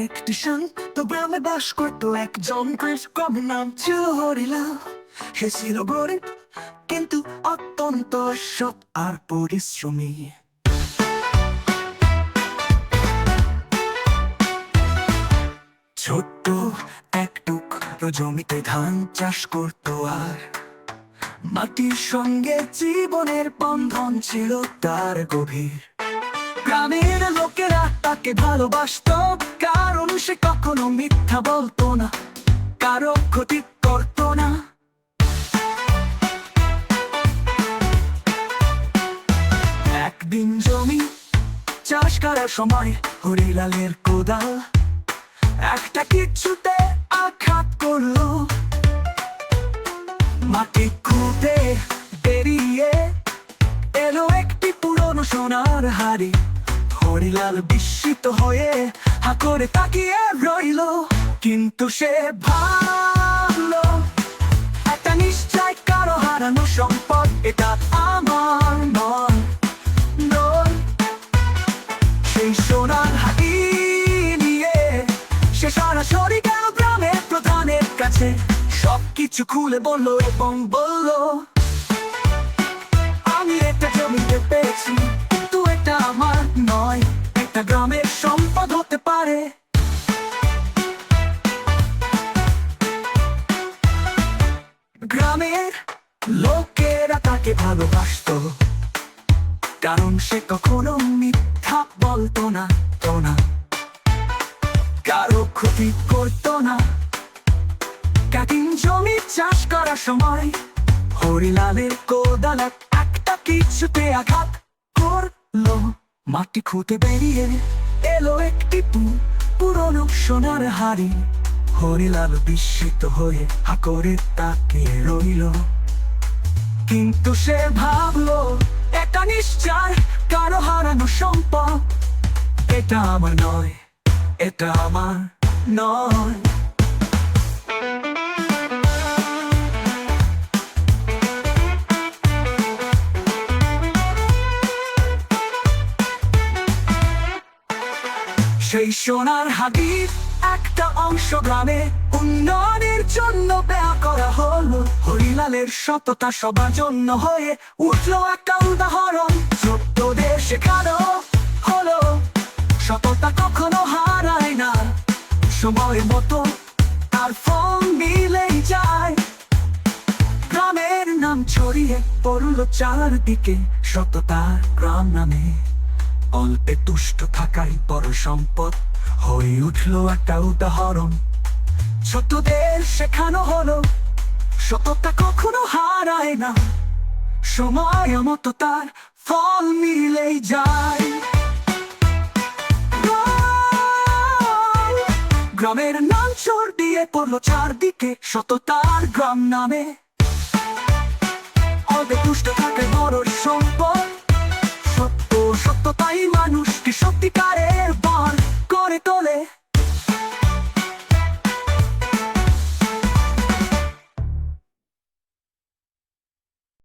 একটি শান্ত গ্রামে বাস করতো একজন কৃষক, নাম ছিল হরিলাল। সে ছিল গরিব কিন্তু অত্যন্ত সৎ আর পরিশ্রমী। ছোট্ট এক টুকরো জমিতে ধান চাষ করতো, আর মাটির সঙ্গে জীবনের বন্ধন ছিল তার গভীর। গ্রামের লোকেরা তাকে ভালোবাসতো, কারণ সে কখনো মিথ্যা বলতো না, কারো ক্ষতি করতো না। একদিন জমি চাষ করার সময় হরিলালের কোদাল একটা কিছুতে আঘাত করলো। মাটি খুঁড়তে বেরিয়ে এলো একটি পুরনো সোনার হাড়ি। হরিলাল বিস্মিত হয়ে হা করে তাকিয়ে রইল, কিন্তু সে ভাবলো এটা নিশ্চয় কারো হারানো সম্পদ, এটা আমার নয়। সেই সোনার হাড়ি নিয়ে সে সরাসরি গেল গ্রামের প্রধানের কাছে, সবকিছু খুলে বললো এবং বললো, আমি একটা জমিতে পেয়েছি, কিন্তু এটা আমার নয়, একটা গ্রামের সম্পদ হতে পারে। গ্রামের লোকেরা তাকে ভালোবাসতো, কারণ সে কখনো মিথ্যা বলতো না, কারো ক্ষতি করতো না। একদিন জমি চাষ করার সময় হরিলালের কোদাল একটা কিছুতে আঘাত করলো। মাটি খুঁড়তে বেরিয়ে এলো একটি পুরনো সোনার হাড়ি। হরিলাল বিস্মিত হয়ে হা করে তাকিয়ে রইল, কিন্তু সে ভাবলো এটা নিশ্চয় কারো হারানো সম্পদ, এটা আমার নয়, এটা আমার নয়। সেই সোনার হাড়ির একটা অংশ গ্রামে উন্নয়নের জন্য ব্যয় করা হলো। হরিলালের সততা সবার জন্য হয়ে উঠলো একটা উদাহরণ, ছোট্টদের শেখানো হলো সততা কখনো হারায় না, সময় মতো আর ফল মিলেই যায়। গ্রামের নাম ছড়িয়ে পড়লো চারদিকে, সততার গ্রাম নামে। অল্পে তুষ্ট থাকাই বড় সম্পদ হয়ে উঠলো একটা উদাহরণ, ছোটদের শেখানো হলো সততা কখনো হারায় না, সময় মতো তার ফল মিলেই যায়। গ্রামের নাম ছড়িয়ে পড়লো চারদিকে, সততার গ্রাম নামে। অল্পে তুষ্ট থাকাই বড় সম্পদ, সত্যতাই মানুষকে সত্যিকারে